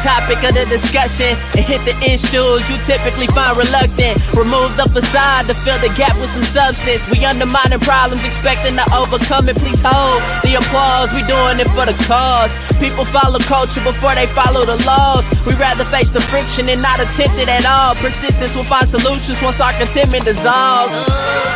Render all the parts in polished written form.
topic of the discussion and hit the issues you typically find reluctant. Remove the facade to fill the gap with some substance. We undermining problems, expecting to overcome it. Please hold the applause, we doing it for the cause. People follow culture before they follow the laws. We rather face the friction and not attempt it at all. Persistence will find solutions once our contentment dissolves.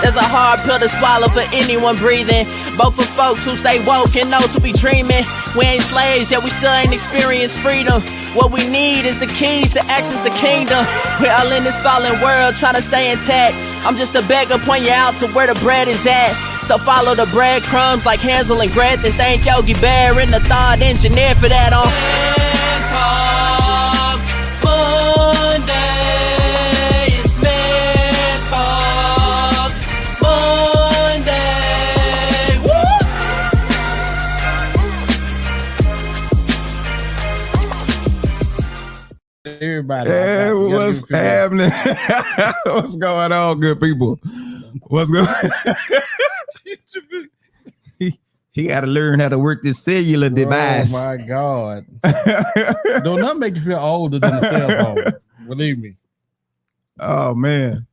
There's a hard pill to swallow for anyone breathing, both for folks who stay woke and those who be dreaming. We ain't slaves, yet we still ain't experienced freedom. What we need is the keys to access the kingdom. We're all in this fallen world trying to stay intact. I'm just a beggar, point you out to where the bread is at. So follow the breadcrumbs like Hansel and Gretel. Thank Yoggi Derrick, the thought engineer, for that on Man Talk Monday. It's Man Talk Monday. Woo! Everybody, hey, what's happening? What's going on, good people? What's going on? He got to learn how to work this cellular device. Oh my God. Don't that make you feel older than a cell phone? Believe me. Oh man.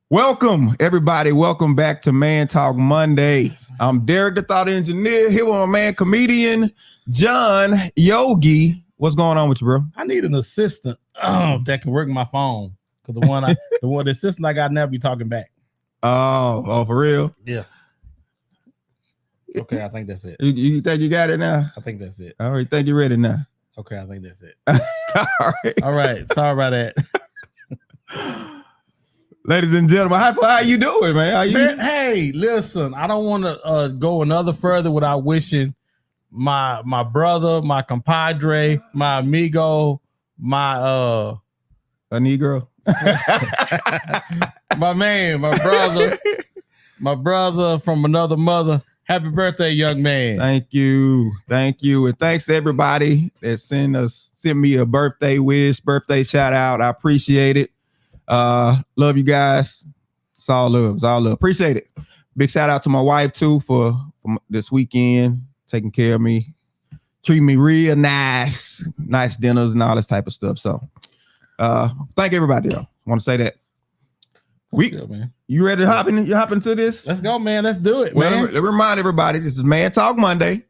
Welcome, everybody. Welcome back to Man Talk Monday. I'm Derrick, the thought engineer, here with my man, comedian John Yoggi. What's going on with you, bro? I need an assistant that can work my phone. Cause the assistant I got now be talking back. Oh, for real? Yeah. Okay, I think that's it. You think you got it now? I think that's it. All right, think you're ready now. Okay, I think that's it. All right. Sorry about that. Ladies and gentlemen, how you doing, man? How you? Man, hey, listen, I don't want to go another further without wishing my brother, my compadre, my amigo, my a Negro. my man, my brother from another mother. Happy birthday, young man. Thank you. And thanks to everybody that sent me a birthday wish, birthday shout out. I appreciate it. Love you guys. It's all love. Appreciate it. Big shout out to my wife too for this weekend, taking care of me, treating me real nice dinners and all this type of stuff. So thank everybody though. I want to say that. Good, man. You ready to hop into this? Let's go, man. Let's do it, well, man. Let me remind everybody, this is Man Talk Monday.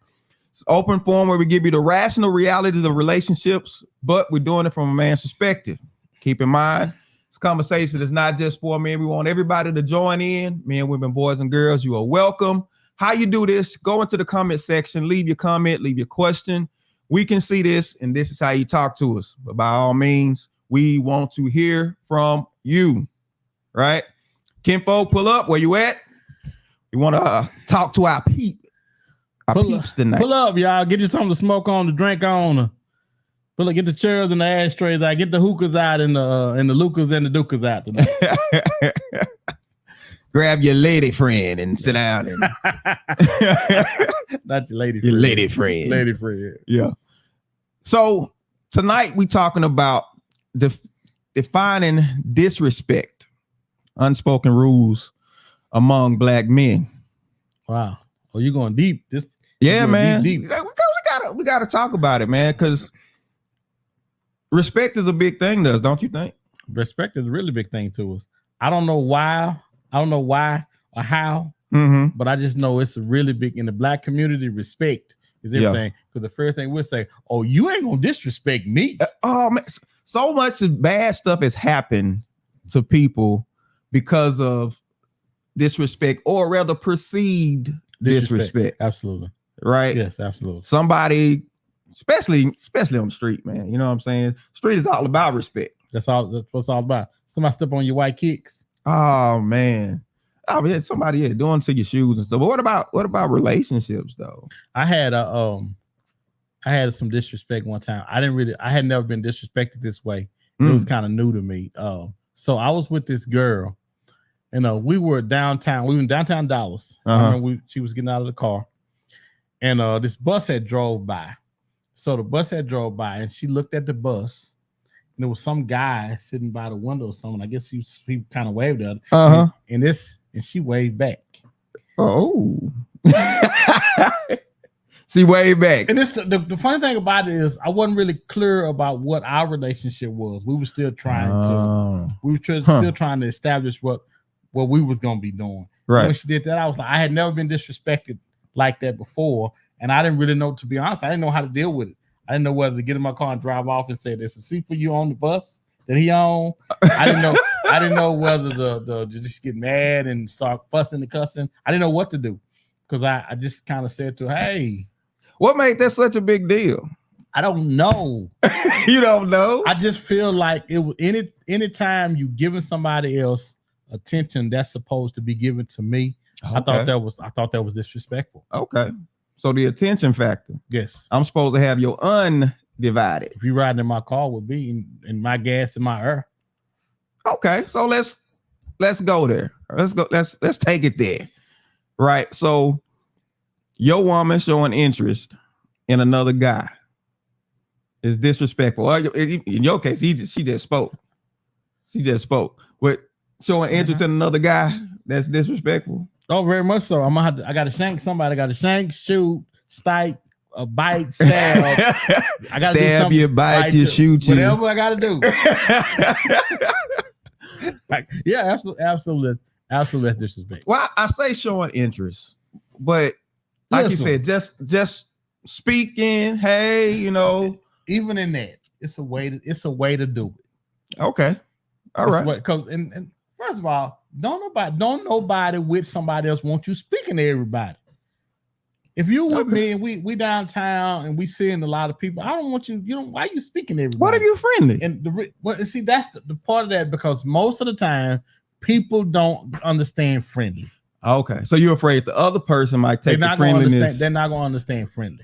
It's open forum where we give you the rational realities of relationships, but we're doing it from a man's perspective. Keep in mind, this conversation is not just for men. We want everybody to join in. Men, women, boys, and girls, you are welcome. How you do this, go into the comment section, leave your comment, leave your question. We can see this, and this is how you talk to us. But by all means, we want to hear from you. Right? Kinfolk, pull up. Where you at? We want to talk to our peeps tonight. Pull up, y'all. Get you something to smoke on, to drink on. Pull up, get the chairs and the ashtrays out. Get the hookahs out and the Lucas and the Dukas out tonight. Grab your lady friend and sit down. And Not your lady friend. Your lady friend. Lady friend. Yeah. So tonight we talking about defining disrespect. Unspoken rules among black men. Wow. Oh, you're going deep. Man. Deep. We gotta talk about it, man, because respect is a big thing to us, don't you think? Respect is a really big thing to us. I don't know why or how, but I just know it's a really big in the black community. Respect is everything. Because the first thing we'll say, oh, you ain't gonna disrespect me. Oh man, so much bad stuff has happened to people because of disrespect, or rather perceived disrespect. Absolutely. Right? Yes, absolutely. Somebody, especially on the street, man. You know what I'm saying? Street is all about respect. That's what it's all about. Somebody step on your white kicks. Oh man. Oh yeah, somebody doing to your shoes and stuff. But what about relationships though? I had some disrespect one time. I had never been disrespected this way. It was kind of new to me. So I was with this girl, and we were downtown. We were in downtown Dallas. I remember she was getting out of the car, and this bus had drove by. So the bus had drove by, and she looked at the bus, and there was some guy sitting by the window or something. I guess he kind of waved at her. And she waved back. Oh. She way back. And the funny thing about it is I wasn't really clear about what our relationship was. We were still trying still trying to establish what we was gonna be doing. Right. And when she did that, I was like, I had never been disrespected like that before, and I didn't really know. To be honest, I didn't know how to deal with it. I didn't know whether to get in my car and drive off and say, "There's a seat for you on the bus that he on." I didn't know. I didn't know whether the just get mad and start fussing and cussing. I didn't know what to do because I just kind of said to her, "Hey." What made that such a big deal? I don't know. You don't know? I just feel like it was anytime you giving somebody else attention that's supposed to be given to me. Okay. I thought that was disrespectful. Okay. So the attention factor. Yes. I'm supposed to have your undivided. If you're riding in my car with me and my gas and my air. Okay. So let's go there. Let's take it there. Right. So your woman showing interest in another guy is disrespectful. Well, in your case, she just spoke. She just spoke. But showing interest in another guy, that's disrespectful. Oh, very much so. I gotta shank somebody. I gotta shank, shoot, strike, bite, stab. I gotta stab you, bite you, shoot you. Whatever I gotta do. Yeah, absolutely, that's disrespect. Well, I say showing interest, but like you said, just speaking, hey, even in that, it's a way to do it. Okay. All right. Because and first of all, don't nobody with somebody else want you speaking to everybody. If you with me and we downtown and we seeing a lot of people, I don't want you. Why are you speaking to everybody? What if you friendly? And see, that's the part of that, because most of the time people don't understand friendly. Okay, so you're afraid the other person might take the friendliness. They're not going to understand friendly.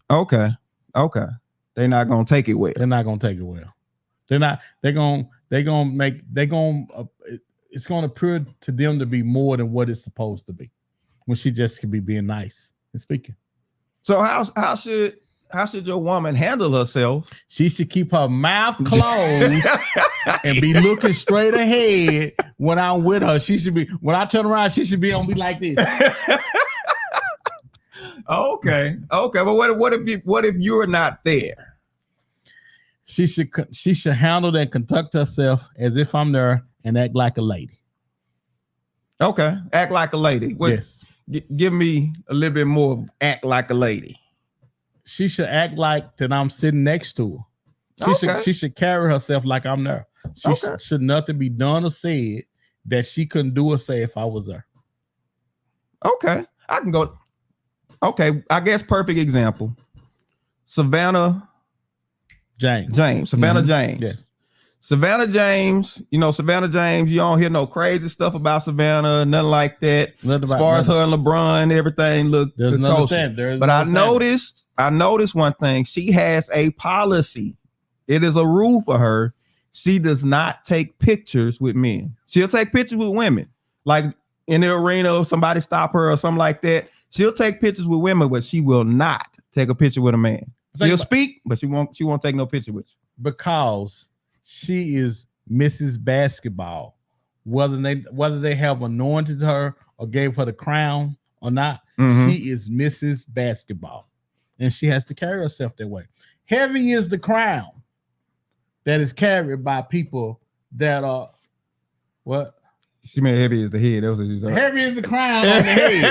Okay. They're not going to take it well. They're not going to take it well. It's going to appear to them to be more than what it's supposed to be, when she just could be being nice and speaking. So how should your woman handle herself? She should keep her mouth closed and be looking straight ahead when I'm with her. When I turn around, she should be on me like this. Okay. But what if you're not there? She should handle and conduct herself as if I'm there and act like a lady. Okay, act like a lady. Yes. Give me a little bit more. Act like a lady. She should act like that I'm sitting next to her. She should carry herself like I'm there. Should nothing be done or said that she couldn't do or say if I was there. Okay, I can go. Okay, I guess perfect example. Savannah James. James. Yes. Savannah James, you don't hear no crazy stuff about Savannah, nothing like that. As far as her and LeBron, everything looked kosher. But I noticed one thing. She has a policy. It is a rule for her. She does not take pictures with men. She'll take pictures with women. Like in the arena, if somebody stop her or something like that, she'll take pictures with women, but she will not take a picture with a man. She'll speak, but she won't take no picture with you. Because she is Mrs. Basketball, whether they have anointed her or gave her the crown or not. She is Mrs. Basketball, and she has to carry herself that way. Heavy is the crown that is carried by people that are what? She meant heavy is the head. That was what she said. Heavy is the crown on the head.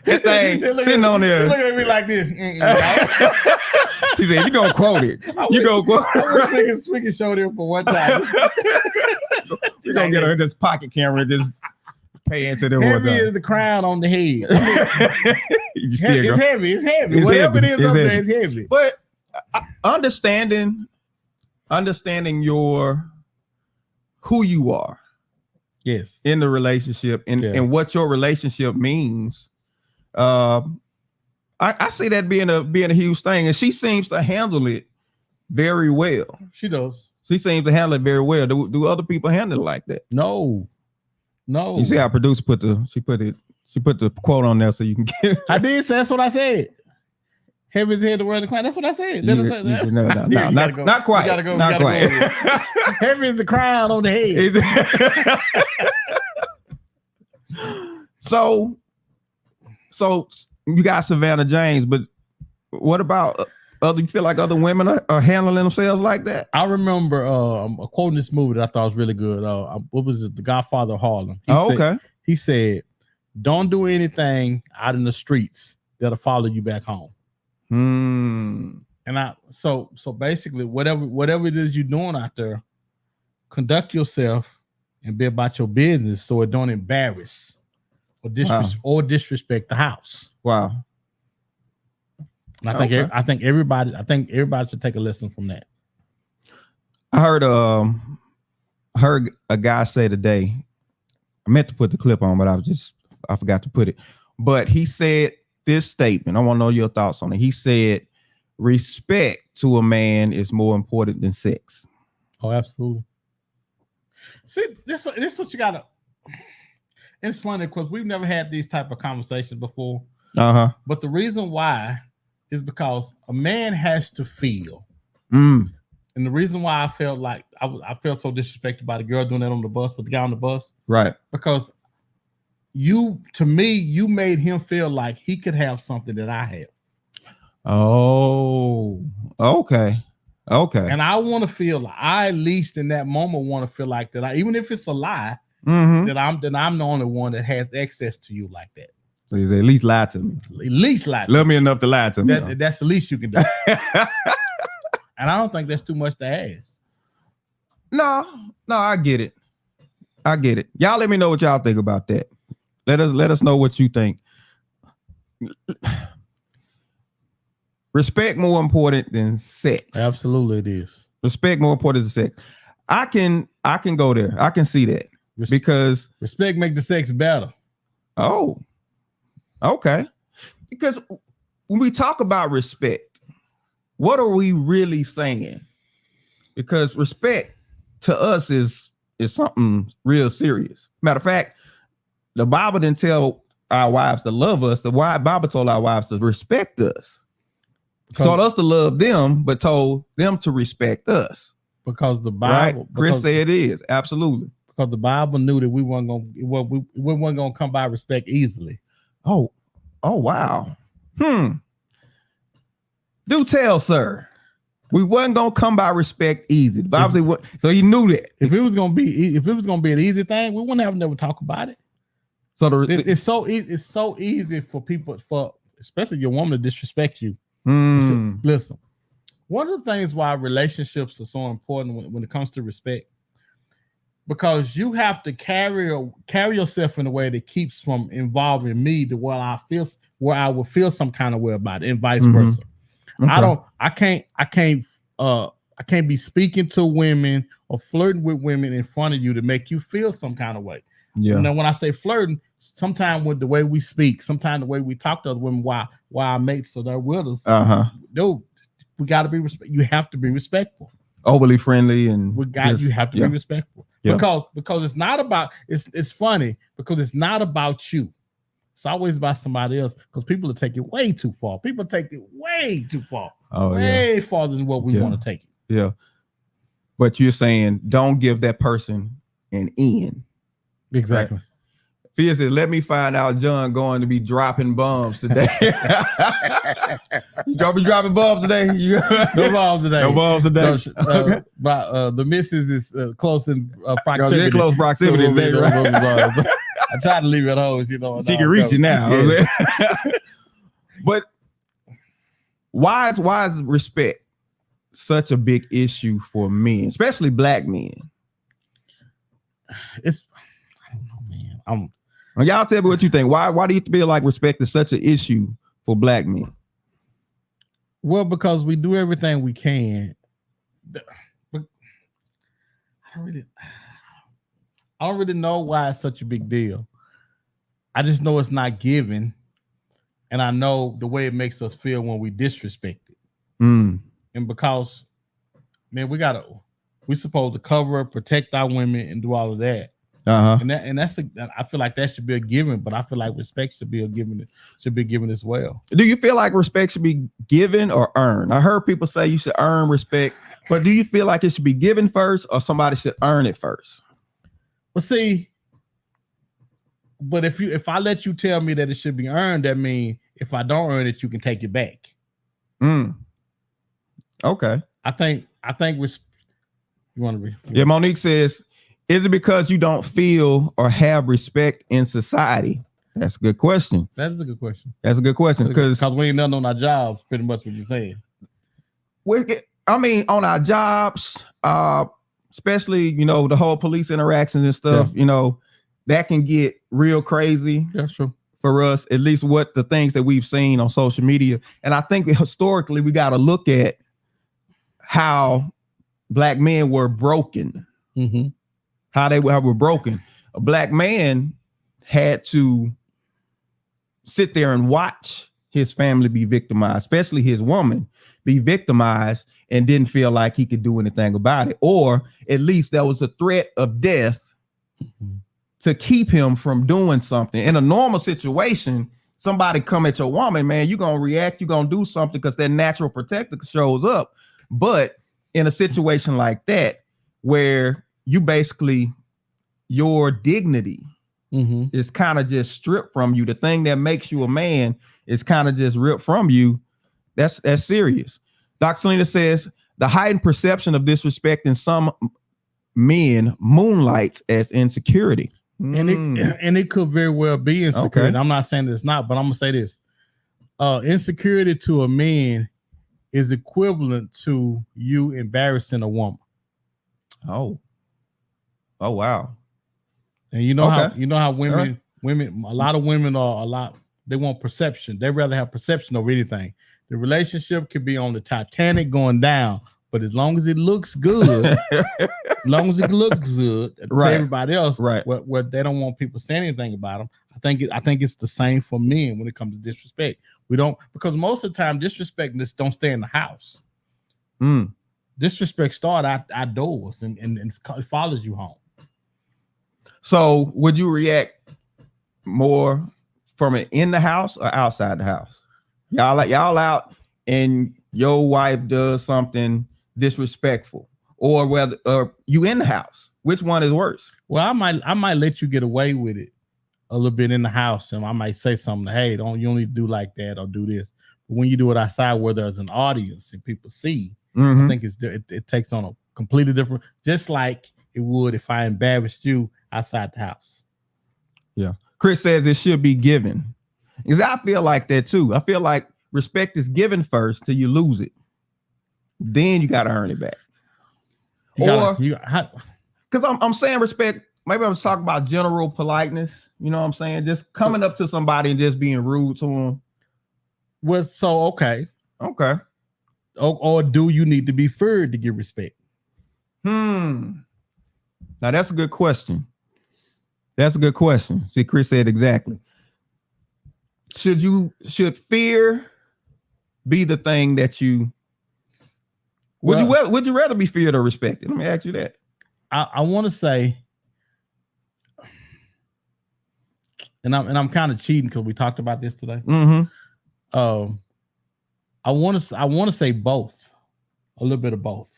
That thing sitting on there. Look at me like this. She said, "You gonna quote it? You gonna quote it?" We can show them for one time. We're gonna get her this pocket camera and just pay into them. Heavy is the crown on the head. It's heavy. Whatever it is up there, it's heavy. But understanding who you are. Yes. In the relationship and what your relationship means. I see that being a huge thing, and she seems to handle it very well. She does. She seems to handle it very well. Do other people handle it like that? No. You see how producer put the quote on there so you can get it. I did say that's what I said. Heavy is the head, the word of the crown. That's what I said. No, not quite. Not quite. Heavy is the crown on the head. So So you got Savannah James, but what about other? You feel like other women are handling themselves like that? I remember a quote in this movie that I thought was really good. What was it? The Godfather of Harlem. Okay. He said, "Don't do anything out in the streets that'll follow you back home." And so basically, whatever it is you're doing out there, conduct yourself and be about your business so it don't embarrass or disrespect the house. Wow. And I think everybody should take a lesson from that. I heard a guy say today, I meant to put the clip on, but I forgot to put it. But he said this statement. I want to know your thoughts on it. He said, respect to a man is more important than sex. Oh, absolutely. See, this is what you gotta. It's funny because we've never had these type of conversations before. But the reason why is because a man has to feel. And the reason why I felt like I felt so disrespected by the girl doing that on the bus with the guy on the bus, right? Because you made him feel like he could have something that I have. Oh, okay. And I want to feel like I, at least in that moment, want to feel like that. Even if it's a lie, that I'm the only one that has access to you like that. Please at least lie to me. At least lie. Love me enough to lie to me. That's the least you can do. And I don't think that's too much to ask. No, I get it. Y'all let me know what y'all think about that. Let us know what you think. Respect more important than sex. Absolutely, it is. Respect more important than sex. I can go there. I can see that because respect make the sex better. Oh, okay. Because when we talk about respect, what are we really saying? Because respect to us is something real serious. Matter of fact, the Bible didn't tell our wives to love us. The Bible told our wives to respect us. Told us to love them, but told them to respect us. Because the Bible, right? Chris said it is absolutely because the Bible knew that we weren't gonna come by respect easily. Oh wow. Do tell, sir. We wasn't gonna come by respect easy. The Bible said, so he knew that if it was gonna be an easy thing, we wouldn't have never talk about it. So it's so easy for people, especially your woman, to disrespect you. Listen, one of the things why relationships are so important when it comes to respect, because you have to carry yourself in a way that keeps from involving me to where I will feel some kind of way about it, and vice versa. Okay. I can't be speaking to women or flirting with women in front of you to make you feel some kind of way. Yeah. You know, when I say flirting, sometimes with the way we speak, sometimes the way we talk to other women, why our mates so they're with us. Dude, we got to be respectful. You have to be respectful. Overly friendly and you have to be respectful. Yeah. Because it's not about it's funny because it's not about you. It's always about somebody else because people will take it way too far. People take it way too far. Way farther than what we want to take it. Yeah. But you're saying don't give that person an in. Exactly. Right? Fia said, let me find out John going to be dropping bombs today. You dropping bombs today? No bombs today. No bombs today. No, but the missus is close in proximity. Close proximity so today, right? I tried to leave it at home. You know, she can reach you now. Yeah. But why is respect such a big issue for men, especially black men? I don't know, man. Y'all tell me what you think. Why do you feel like respect is such an issue for black men? Well, because we do everything we can. But I don't really know why it's such a big deal. I just know it's not given, and I know the way it makes us feel when we disrespect it. And because, man, we're supposed to cover, protect our women, and do all of that. And that's I feel like that should be a given, but I feel like respect should be given as well. Do you feel like respect should be given or earned? I heard people say you should earn respect, but do you feel like it should be given first or somebody should earn it first? Well, see, But if I let you tell me that it should be earned, that means if I don't earn it, you can take it back. Okay. I think you want to be. Yeah, Monique says, is it because you don't feel or have respect in society? That's a good question. That is a good question. That's a good question because we ain't nothing on our jobs, pretty much what you're saying. I mean, on our jobs, especially, the whole police interactions and stuff, that can get real crazy. That's true. For us, at least what the things that we've seen on social media. And I think that historically we got to look at how black men were broken, how they were broken. A black man had to sit there and watch his family be victimized, especially his woman be victimized, and didn't feel like he could do anything about it. Or at least there was a threat of death to keep him from doing something. In a normal situation, somebody come at your woman, man, you're going to react, you're going to do something because that natural protector shows up. But in a situation like that, where you basically, your dignity is kind of just stripped from you, the thing that makes you a man is kind of just ripped from you, that's serious. Dr. Selena says, the heightened perception of disrespect in some men moonlights as insecurity. And it could very well be insecurity. Okay. I'm not saying it's not, but I'm gonna say this: insecurity to a man is equivalent to you embarrassing a woman. Oh wow! And you know how women, a lot of women they want perception. They rather have perception over anything. The relationship could be on the Titanic going down, but as long as it looks good, to everybody else, what they don't want people saying anything about them. I think it's the same for men when it comes to disrespect. We don't, because most of the time disrespect don't stay in the house. Disrespect start outdoors and it follows you home. So would you react more from it in the house or outside the house? Y'all out and your wife does something disrespectful, or whether you in the house, which one is worse? Well, I might let you get away with it a little bit in the house, and I might say something, hey, you don't need to do like that or do this. But when you do it outside where there's an audience and people see, I think it takes on a completely different, just like it would if I embarrassed you outside the house. Yeah. Chris says it should be given. Because I feel like that too. I feel like respect is given first till you lose it. Then you got to earn it back. Because I'm saying respect, maybe I'm talking about general politeness. You know what I'm saying? Just coming up to somebody and just being rude to them. Well, so, okay. Or do you need to be feared to get respect? Now, that's a good question. See, Chris said exactly. Should fear be the thing that you would you rather be feared or respected? Let me ask you that. I want to say, and I'm kind of cheating because we talked about this today. I want to say both, a little bit of both.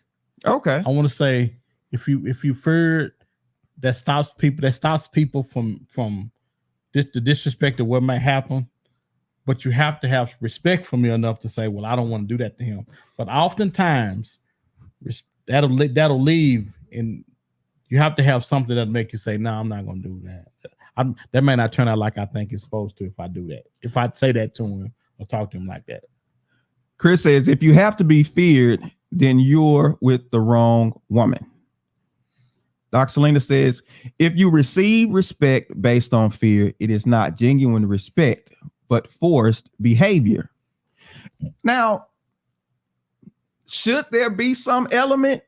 Okay. I want to say if you fear, that stops people from the disrespect of what might happen. But you have to have respect for me enough to say, well, I don't want to do that to him. But oftentimes that'll leave, and you have to have something that make you say, no, I'm not going to do that. That may not turn out like I think it's supposed to if I do that. If I say that to him or talk to him like that. Chris says, if you have to be feared, then you're with the wrong woman. Dr. Selena says, if you receive respect based on fear, it is not genuine respect, but forced behavior. Now, should there be some element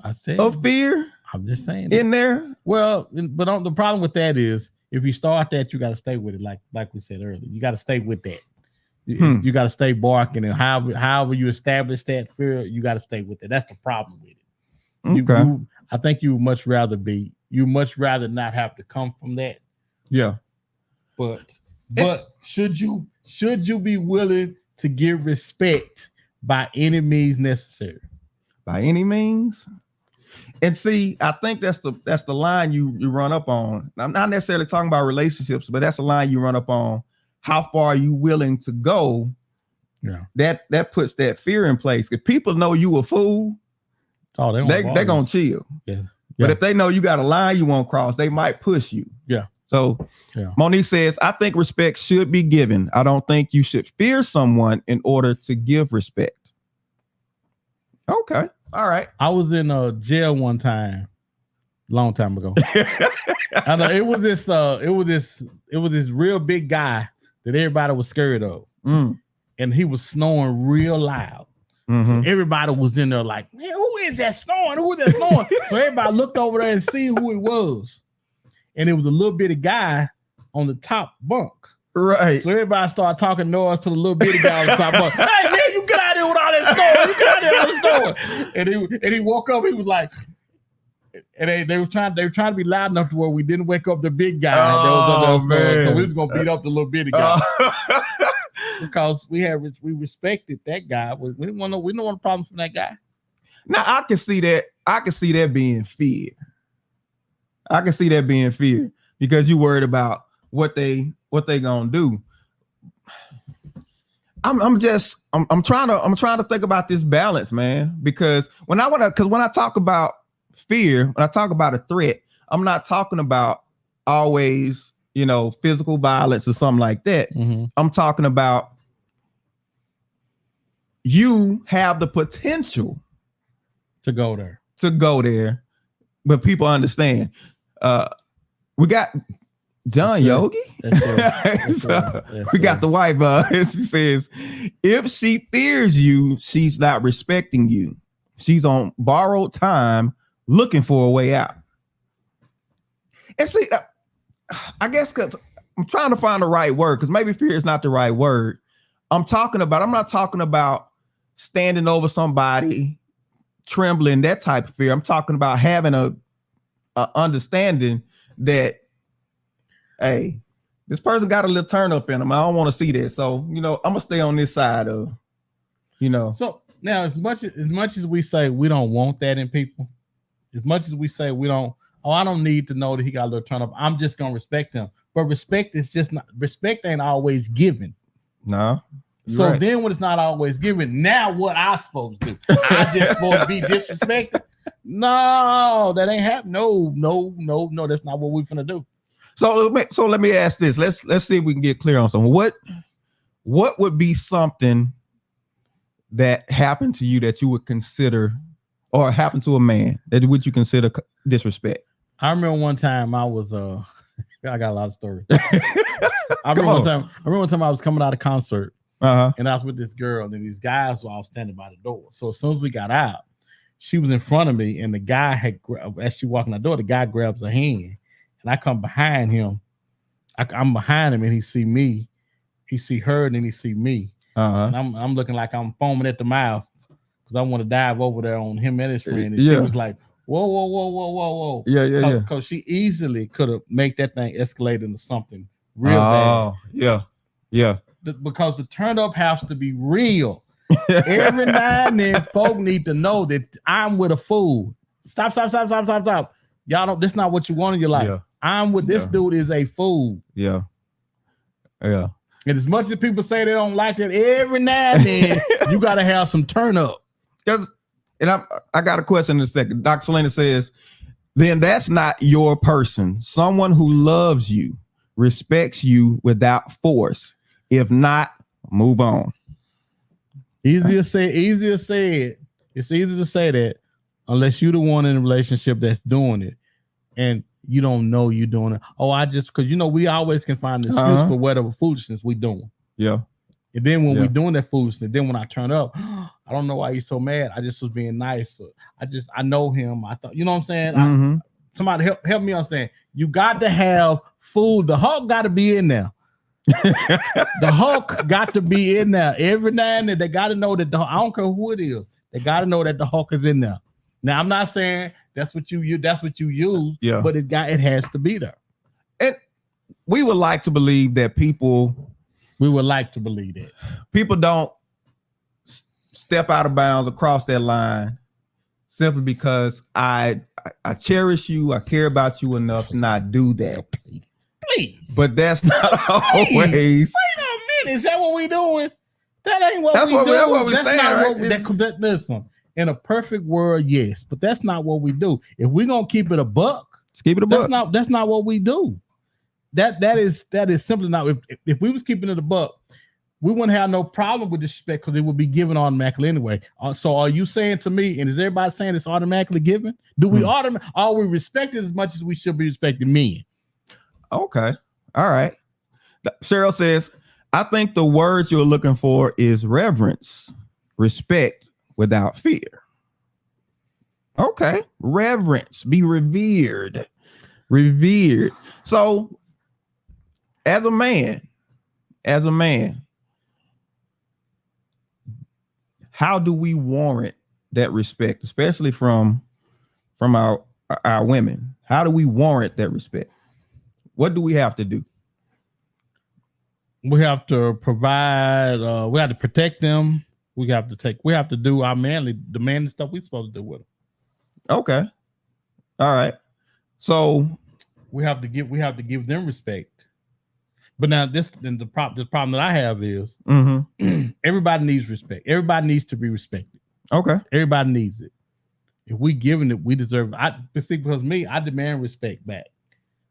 of fear? I'm just saying in there. Well, but the problem with that is if you start that, you got to stay with it. Like we said earlier, you got to stay with that. You got to stay barking, and however you establish that fear, you got to stay with it. That's the problem with it. Okay. I think you much rather not have to come from that. Yeah. But should you be willing to give respect by any means necessary? By any means? And see, I think that's the line you run up on. I'm not necessarily talking about relationships, but that's the line you run up on. How far are you willing to go? Yeah. That puts that fear in place. If people know you a fool, they're gonna chill. Yeah. But if they know you got a line you won't cross, they might push you. Yeah. So Monique says, I think respect should be given. I don't think you should fear someone in order to give respect. Okay. All right. I was in jail one time, long time ago. I know it was this real big guy that everybody was scared of. And he was snoring real loud. So everybody was in there like, man, who is that snoring? Who is that snoring? So everybody looked over there and see who it was. And it was a little bitty guy on the top bunk. Right. So everybody started talking noise to the little bitty guy on the top bunk. Hey, man, you get out of here with all that snoring. You get out of here with all that snoring. And he woke up. He was like, and they were trying to be loud enough to where we didn't wake up the big guy that was on there snoring. So we was gonna beat up the little bitty guy. Because we respected that guy. We didn't want problems from that guy. Now I can see that. I can see that being fear. I can see that being fear because you worried about what they gonna do. I'm trying to think about this balance, man. Because when I talk about fear, when I talk about a threat, I'm not talking about always, physical violence or something like that. I'm talking about you have the potential to go there, but people understand. We got John Yoggi. We got the wife. She says, if she fears you, she's not respecting you. She's on borrowed time looking for a way out. And see, I guess because I'm trying to find the right word, because maybe fear is not the right word. I'm not talking about standing over somebody, trembling, that type of fear. I'm talking about having a understanding that, hey, this person got a little turn up in them. I don't want to see that. So, I'm gonna stay on this side of, So now, as much as we say we don't want that in people, as much as we say we don't, I don't need to know that he got a little turn up. I'm just gonna respect him. But respect ain't always given. No. So right. Then when it's not always given, now what I supposed to do? I just supposed to be disrespected? No, that ain't happening. No, that's not what we're gonna do. So let me ask this. Let's see if we can get clear on something. What would be something that happened to you that you would consider, or happened to a man that would you consider disrespect? I remember one time I was I got a lot of stories. I remember one time I was coming out of concert. And I was with this girl, and these guys were all standing by the door. So as soon as we got out, she was in front of me, and the guy as she walked in the door, the guy grabs her hand, and I come behind him. I'm behind him, and he see me. He see her, and then he see me. And I'm looking like I'm foaming at the mouth because I want to dive over there on him and his friend. And she was like, whoa. Yeah. Because she easily could have made that thing escalate into something real bad. Yeah. Because the turn up has to be real. Every now and then, folk need to know that I'm with a fool. Stop. Y'all don't. This not what you want in your life. Yeah. I'm with this dude is a fool. Yeah. And as much as people say they don't like it, every now and then you got to have some turn up. And I got a question in a second. Dr. Selena says, then that's not your person. Someone who loves you, respects you without force. If not, move on. Easier said. It's easy to say that unless you're the one in a relationship that's doing it and you don't know you're doing it. Because we always can find an excuse for whatever foolishness we doing. Yeah. And then when we doing that foolishness, then when I turn up, I don't know why he's so mad. I just was being nice. I know him. I thought, you know what I'm saying? Somebody help me understand. You got to have food. The Hulk got to be in there. The Hulk got to be in there every now and then. They got to know that I don't care who it is. They got to know that the Hulk is in there. Now I'm not saying that's what you use, but it has to be there. And we would like to believe that people don't step out of bounds across that line simply because I cherish you, I care about you enough to not do that. Please. But that's not always. Wait a minute, is that what we doing? That ain't what we do. That's what we that's saying, not right? what listen. In a perfect world, yes, but that's not what we do. If we're gonna keep it a buck, keep it a buck. That's not what we do. That is simply not. If we was keeping it a buck, we wouldn't have no problem with disrespect because it would be given automatically anyway. So are you saying to me, and is everybody saying it's automatically given? Do we are we respected as much as we should be respecting men? Okay. All right. Cheryl says, I think the words you're looking for is reverence, respect without fear. Okay. Reverence, be revered. Revered. So as a man, how do we warrant that respect, especially from our women? How do we warrant that respect? What do we have to do? We have to provide, we have to protect them. We have to do our the manly stuff we're supposed to do with them. Okay. All right. So we have to give them respect. But now the problem that I have is everybody needs respect. Everybody needs to be respected. Okay. Everybody needs it. If we giving it, we deserve it. Because me, I demand respect back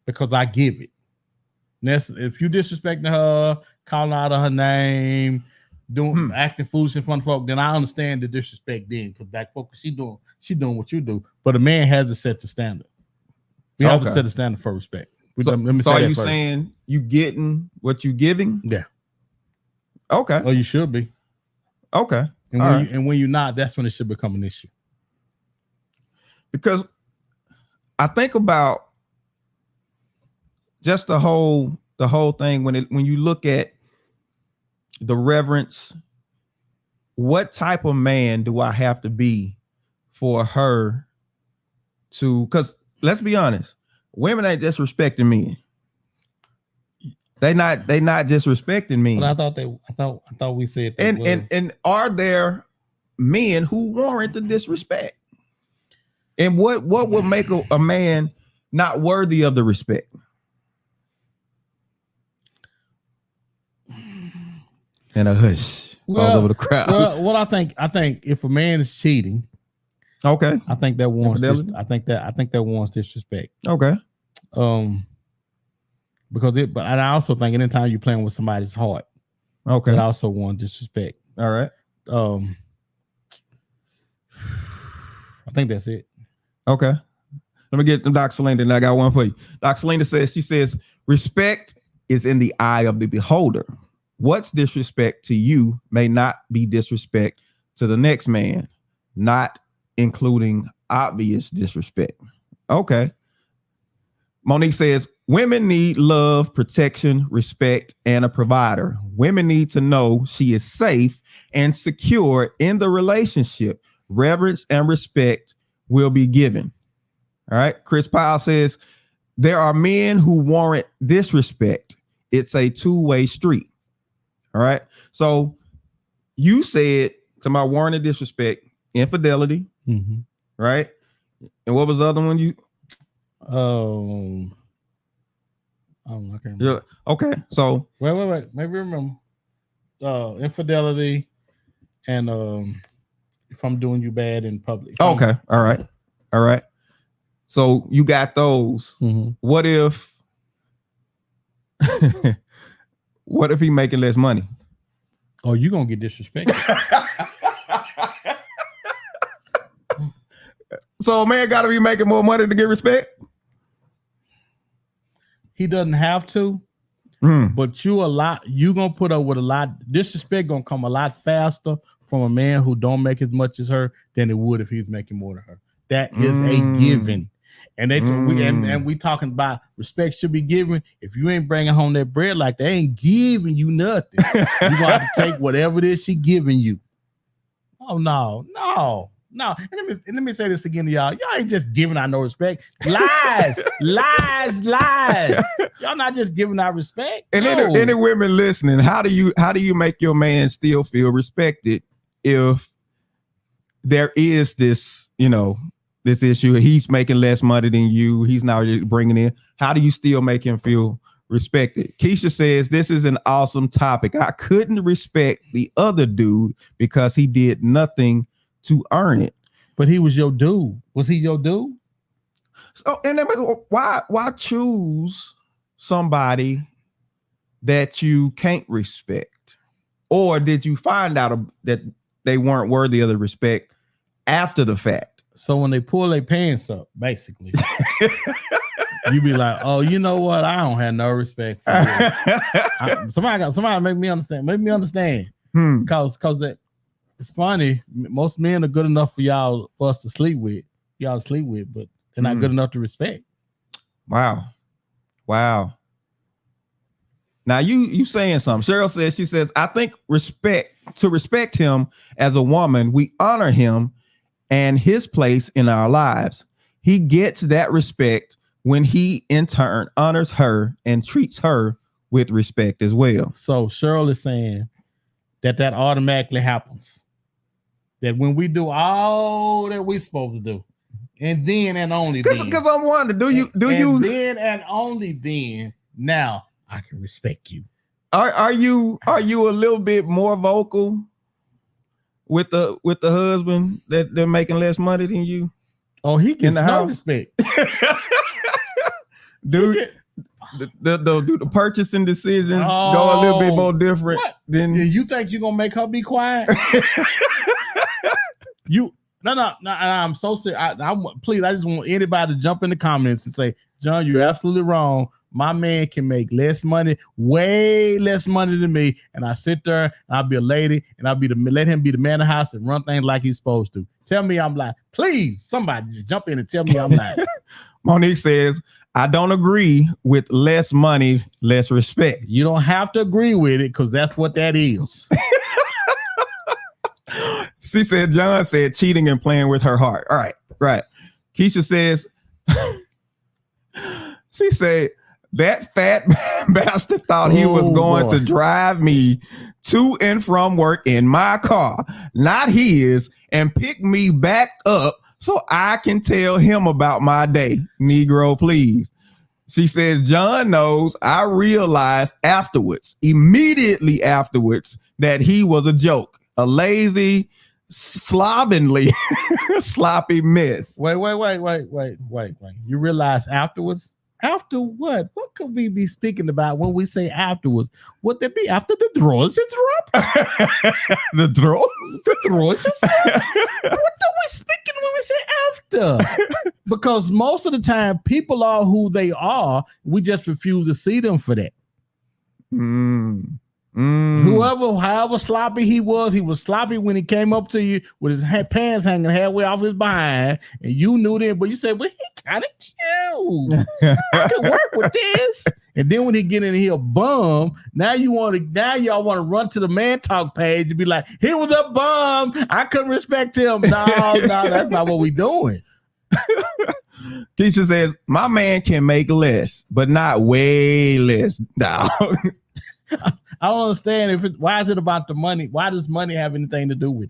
because I give it. If you disrespecting her, calling out her name, acting foolish in front of folk, then I understand the disrespect then. Because back folk, she doing what you do. But a man has to set the standard. We have to set the standard for respect. So are you saying you getting what you giving? Yeah. Okay. Or you should be. Okay. And when you're not, that's when it should become an issue. Because I think about just the whole thing when you look at the reverence, what type of man do I have to be for her to? Because let's be honest, women ain't just respecting men. They not just respecting men. But I thought we said that. And are there men who warrant the disrespect? And what would make a man not worthy of the respect? And a hush all over the crowd. Well, I think if a man is cheating, okay, I think that warrants. I think that warrants disrespect. Okay. But I also think anytime you're playing with somebody's heart, okay, that also warrants disrespect. All right. I think that's it. Okay. Let me get Dr. Selena, and I got one for you. Dr. Selena says, respect is in the eye of the beholder. What's disrespect to you may not be disrespect to the next man, not including obvious disrespect. Okay. Monique says, women need love, protection, respect, and a provider. Women need to know she is safe and secure in the relationship. Reverence and respect will be given. All right. Chris Powell says, there are men who warrant disrespect. It's a two-way street. All right. So you said to my warranted disrespect, infidelity, right? And what was the other one you? I can't remember. Okay. So wait. Maybe remember. Infidelity and if I'm doing you bad in public. Okay. All right. So you got those. What if what if he making less money? Oh, you gonna get disrespected. So a man gotta be making more money to get respect? He doesn't have to, but you gonna put up with a lot. Disrespect gonna come a lot faster from a man who don't make as much as her than it would if he's making more than her. That is a given. And we talking about respect should be given. If you ain't bringing home that bread like they ain't giving you nothing, you're gonna have to take whatever it is she giving you. Oh no. And let me say this again to y'all. Y'all ain't just giving out no respect. Lies. Y'all not just giving out respect. And no. any women listening, how do you make your man still feel respected if there is this, this issue. He's making less money than you. He's now bringing in. How do you still make him feel respected? Keisha says, this is an awesome topic. I couldn't respect the other dude because he did nothing to earn it. But he was your dude. Was he your dude? So, and then why choose somebody that you can't respect? Or did you find out that they weren't worthy of the respect after the fact? So when they pull their pants up, basically, you be like, oh, you know what? I don't have no respect for you. Somebody make me understand. Make me understand. Because that it's funny. Most men are good enough for us to sleep with. Y'all to sleep with, but they're not good enough to respect. Wow. Now you saying something. Cheryl says, she says, I think to respect him as a woman, we honor him and his place in our lives. He gets that respect when he in turn honors her and treats her with respect as well. So Cheryl is saying that automatically happens. That when we do all that we're supposed to do, and then and only then. Because I'm wondering, do you then and only then now I can respect you. Are you a little bit more vocal with the husband that they're making less money than you? Oh, he gets no respect. Dude, the purchasing decisions go a little bit more different than you think you're gonna make her be quiet. No, I'm so serious. Please, I just want anybody to jump in the comments and say, John, you're absolutely wrong. My man can make less money, way less money than me, and I sit there and I'll be a lady and let him be the man of the house and run things like he's supposed to. Tell me I'm lying. Please, somebody just jump in and tell me I'm lying. Monique says, I don't agree with less money, less respect. You don't have to agree with it because that's what that is. She said, John said cheating and playing with her heart. All right, right. Keisha says, she said, that fat bastard thought he was going to drive me to and from work in my car, not his, and pick me back up so I can tell him about my day. Negro, please. She says, John knows. I realized immediately afterwards, that he was a joke, a lazy, sloppy mess. Wait. You realize afterwards? After what? What could we be speaking about when we say afterwards? Would that be after the drawers is dropped? The drawers? The drawers is dropped? What are we speaking when we say after? Because most of the time, people are who they are. We just refuse to see them for that. However sloppy he was sloppy when he came up to you with his pants hanging halfway off his behind, and you knew that, but you said, well, he kind of cute. I can work with this. And then when he get in here bum, now y'all want to run to the man talk page and be like, he was a bum. I couldn't respect him. No, that's not what we doing. Keisha says, my man can make less, but not way less. No. I don't understand why is it about the money? Why does money have anything to do with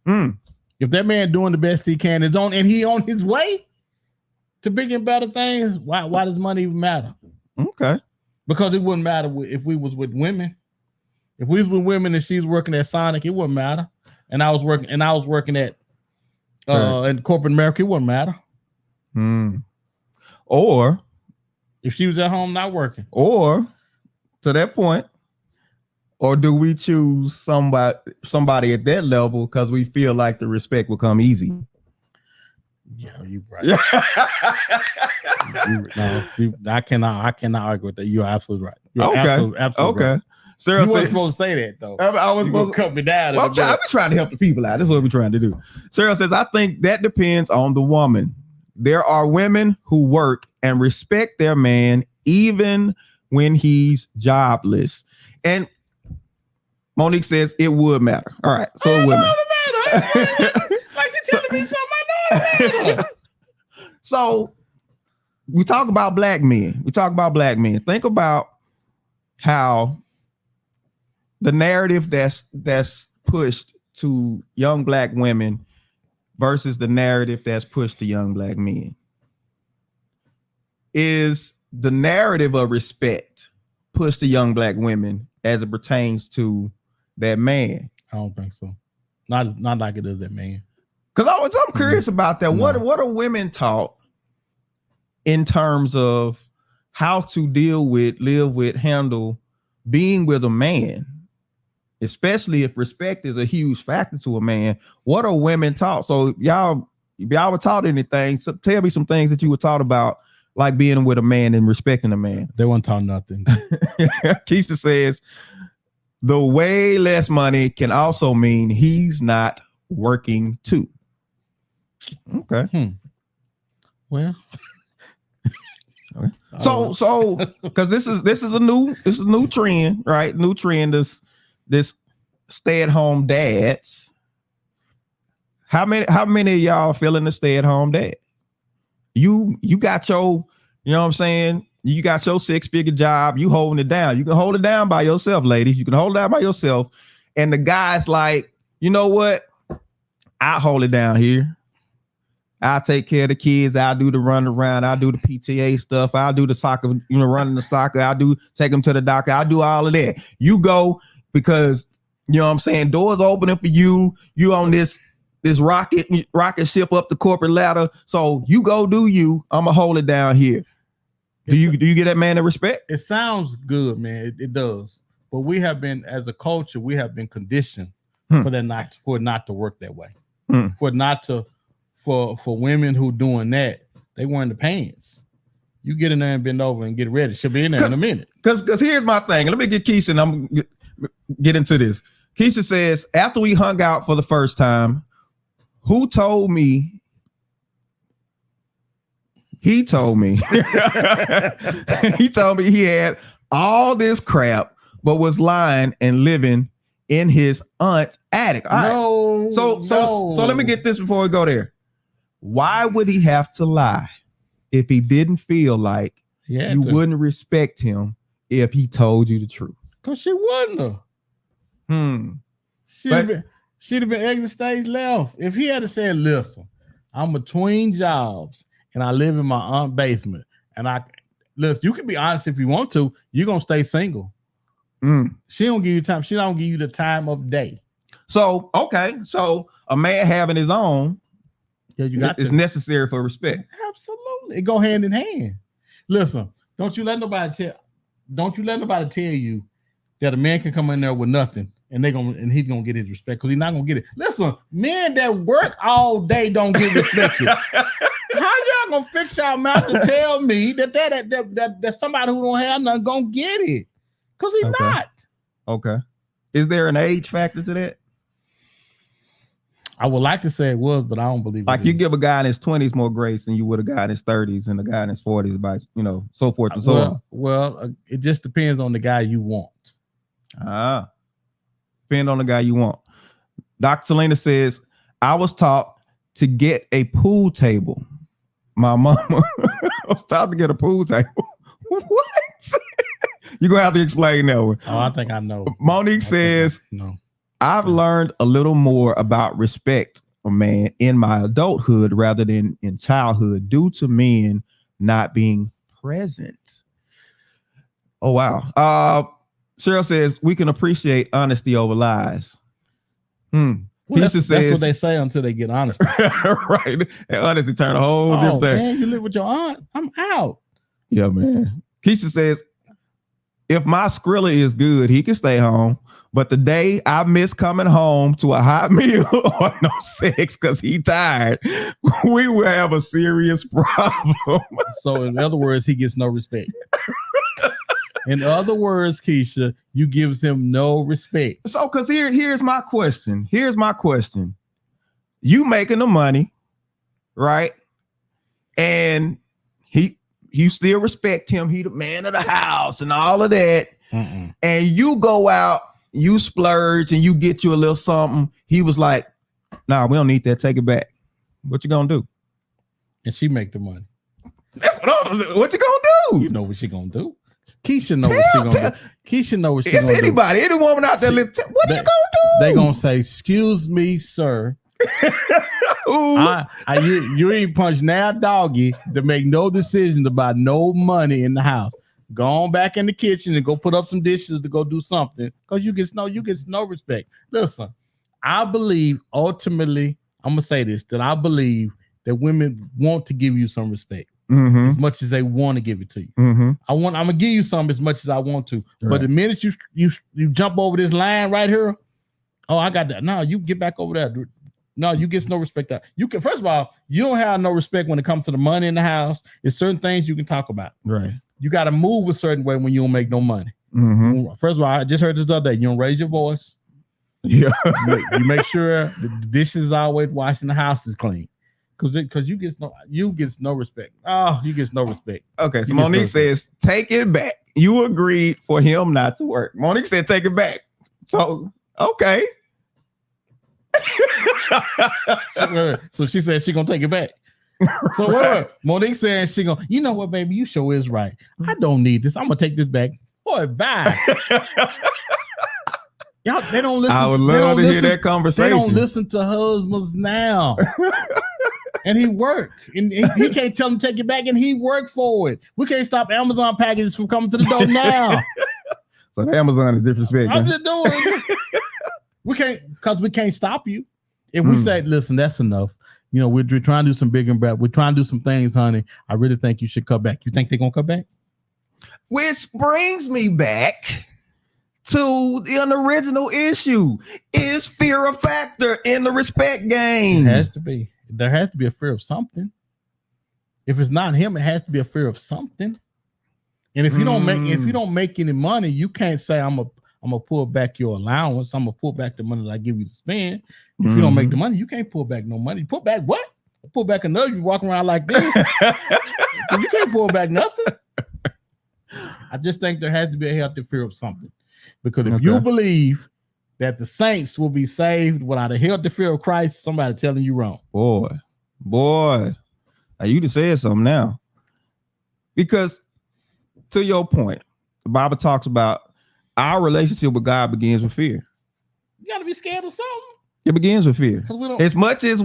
it? If that man doing the best he can and he on his way to bigger and better things, why does money even matter? Okay. Because it wouldn't matter if we was with women. If we was with women and she's working at Sonic, it wouldn't matter. And I was working at in corporate America, it wouldn't matter. Or if she was at home not working. Or to that point, or do we choose somebody at that level because we feel like the respect will come easy? Yeah, you're right. I cannot argue with that. You're absolutely right. You're absolutely right. Sarah, you weren't supposed to say that though. I was supposed to cut me down. I'm trying to help the people out. That's what we're trying to do. Sarah says, I think that depends on the woman. There are women who work and respect their man even when he's jobless. And Monique says it would matter. All right. So it would matter. Like she's telling me something I know it matter. So we talk about black men. Think about how the narrative that's pushed to young black women versus the narrative that's pushed to young black men? Is the narrative of respect pushed to young black women as it pertains to that man? I don't think so. Not like it is that man. Because I'm curious about that. No. What are women taught in terms of how to deal with, live with, handle being with a man, especially if respect is a huge factor to a man? What are women taught? So if y'all were taught anything, so tell me some things that you were taught about, like being with a man and respecting a man. They weren't taught nothing. Keisha says the way less money can also mean he's not working too. Okay. Well, okay. So because this is a new trend, right? New trend, this stay-at-home dads. How many of y'all feeling the stay-at-home dad? You got your, you know what I'm saying? You got your 6-figure job, you holding it down. You can hold it down by yourself, ladies. You can hold it down by yourself. And the guy's like, you know what? I'll hold it down here. I'll take care of the kids. I'll do the run around. I'll do the PTA stuff. I'll do the soccer, running the soccer. I'll take them to the doctor. I'll do all of that. You go, because, you know what I'm saying, doors opening for you. You on this rocket ship up the corporate ladder. So you go do you. I'm going to hold it down here. Do you get that man the respect? It sounds good, man. It does. But we have been, as a culture, we have been conditioned for it not to work that way. For women who doing that, they wearing the pants. You get in there and bend over and get ready. She'll be in there in a minute. Because here's my thing. Let me get Keisha and I'm get into this. Keisha says, after we hung out for the first time, who told me? He told me. He told me he had all this crap, but was lying and living in his aunt's attic. All right. So let me get this before we go there. Why would he have to lie if he didn't feel like you wouldn't respect him if he told you the truth? Because she wouldn't have. She'd have been exit stage left. If he had said, listen, I'm between jobs and I live in my aunt's basement. And listen, you can be honest if you want to. You're going to stay single. She don't give you time. She don't give you the time of day. So, okay. So a man having his own is necessary for respect. Absolutely. It go hand in hand. Listen, don't you let nobody tell you that a man can come in there with nothing and he's gonna get his respect, because he's not gonna get it. Listen, men that work all day don't get respected. How y'all gonna fix y'all mouth to tell me that somebody who don't have nothing gonna get it? Because he's not. Okay. Is there an age factor to that? I would like to say it was, but I don't believe it. Like you give a guy in his 20s more grace than you would a guy in his 30s and a guy in his 40s, by so forth and so on. Well, it just depends on the guy you want. Depend on the guy you want. Dr. Selena says, I was taught to get a pool table. My mama was taught to get a pool table. What? You're gonna have to explain that one. Oh, I think I know. Monique says, no. I've learned a little more about respect for man in my adulthood rather than in childhood due to men not being present. Oh, wow. Cheryl says, we can appreciate honesty over lies. Well, that's what they say until they get honest. Right. And honesty turn a whole different thing. Man, you live with your aunt? I'm out. Yeah, man. Keisha says, if my Skrilla is good, he can stay home. But the day I miss coming home to a hot meal or no sex because he tired, we will have a serious problem. So in other words, he gets no respect. In other words, Keisha, you gives him no respect. So because here's my question. You making the money, right? And you still respect him. He the man of the house and all of that. And you go out, you splurge and you get you a little something. He was like, nah, we don't need that. Take it back. What you gonna do? And she make the money. That's what you gonna do? You know what she gonna do. Keisha know what she gonna do. Keisha know what she gonna do. Anybody, any woman out there, what are you gonna they gonna say, "Excuse me, sir." You ain't punch now, doggy, to make no decision about no money in the house. Go on back in the kitchen and go put up some dishes to go do something, because you get no respect. Listen, I believe ultimately, I'm gonna say this, that I believe that women want to give you some respect as much as they want to give it to you. I'm gonna give you some as much as I want to, but the minute you jump over this line right here, oh, I got that. No, you get back over there. No, you get no respect. You can, first of all, you don't have no respect when it comes to the money in the house. There's certain things you can talk about. Right. You got to move a certain way when you don't make no money. First of all, I just heard this other day. You don't raise your voice. Yeah. You make sure the dishes are always washed and the house is clean. Because you get no respect. Oh, you get no respect. Okay, so Monique says, take it back. You agreed for him not to work. Monique said, take it back. So, okay. So she said she gonna take it back. So what? Monique saying she gonna, you know what, baby, you sure is right. I don't need this. I'm gonna take this back. Boy, bye. Y'all, they don't listen. I would love to hear that conversation. They don't listen to husbands now. And he worked, and he can't tell them to take it back, and he worked for it. We can't stop Amazon packages from coming to the door now. So the Amazon is disrespectful. I'm just doing. We can't stop you. If we say, listen, that's enough. You know, we're trying to do some big and bad. We're trying to do some things, honey. I really think you should cut back. You think they're gonna cut back? Which brings me back to the original issue. Is fear a factor in the respect game? It has to be. There has to be a fear of something. If it's not him, it has to be a fear of something. And if you don't make any money, you can't say I'm gonna pull back your allowance. I'm gonna pull back the money that I give you to spend. If you don't make the money, you can't pull back no money. Pull back what? Pull back another. You walk around like this. You can't pull back nothing. I just think there has to be a healthy fear of something. Because if you believe that the saints will be saved without a healthy fear of Christ, somebody telling you wrong. Boy. Now you just said something now. Because to your point, the Bible talks about our relationship with God begins with fear. You got to be scared of something. It begins with fear. As much as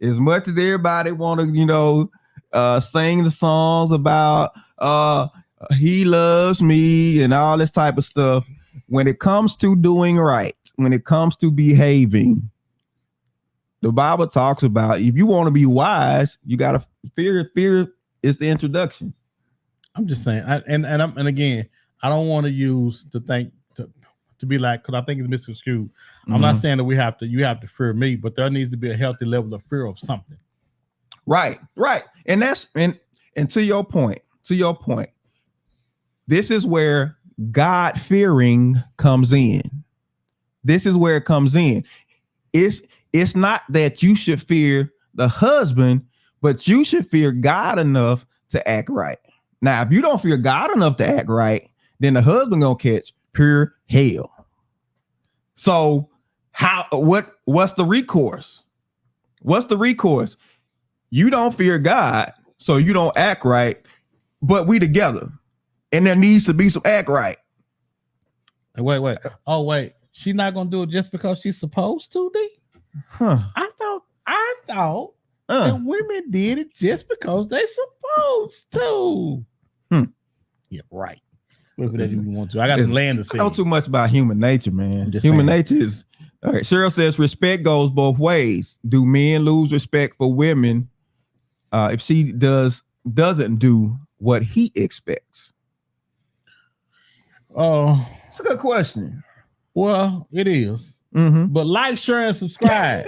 everybody want to, sing the songs about he loves me and all this type of stuff, when it comes to doing right, when it comes to behaving, the Bible talks about if you want to be wise, you got to fear. Fear is the introduction. I'm just saying, and again, I don't want to use to be like, because I think it's misconstrued. I'm not saying that you have to fear me, but there needs to be a healthy level of fear of something. Right. And that's and to your point, this is where God fearing comes in. This is where it comes in. It's not that you should fear the husband, but you should fear God enough to act right. Now, if you don't fear God enough to act right, then the husband gonna catch pure hell. So what's the recourse? You don't fear God, so you don't act right, but we together. And there needs to be some act right. Wait. Oh, wait. She's not gonna do it just because she's supposed to, D? Huh. I thought that women did it just because they supposed to. Yeah, right. Whatever you want to. I got some land to say. I know too much about human nature, man. Human nature is all right. Cheryl says respect goes both ways. Do men lose respect for women if she doesn't do what he expects? Oh, it's a good question. Well, it is. But like, share, and subscribe.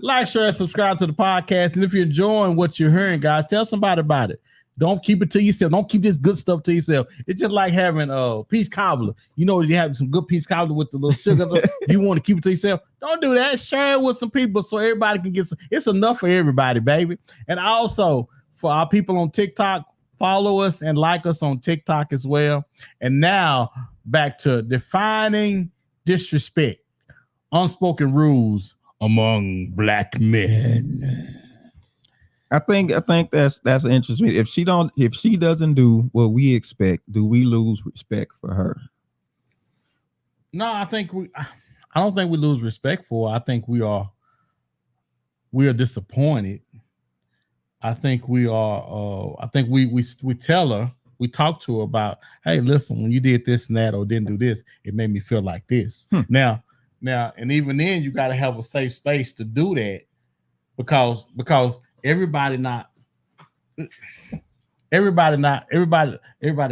Like, share, and subscribe to the podcast. And if you're enjoying what you're hearing, guys, tell somebody about it. Don't keep it to yourself. Don't keep this good stuff to yourself. It's just like having peach cobbler. You know, you have some good peach cobbler with the little sugar. You want to keep it to yourself. Don't do that. Share it with some people so everybody can get some. It's enough for everybody, baby. And also for our people on TikTok, follow us and like us on TikTok as well. And now back to defining disrespect, unspoken rules among black men. I think that's interesting. If she doesn't do what we expect, do we lose respect for her? No, I don't think we lose respect for her. I think we are disappointed. I think we are. I think we tell her, we talk to her about, hey, listen, when you did this and that or didn't do this, it made me feel like this. Now, and even then, you got to have a safe space to do that, because everybody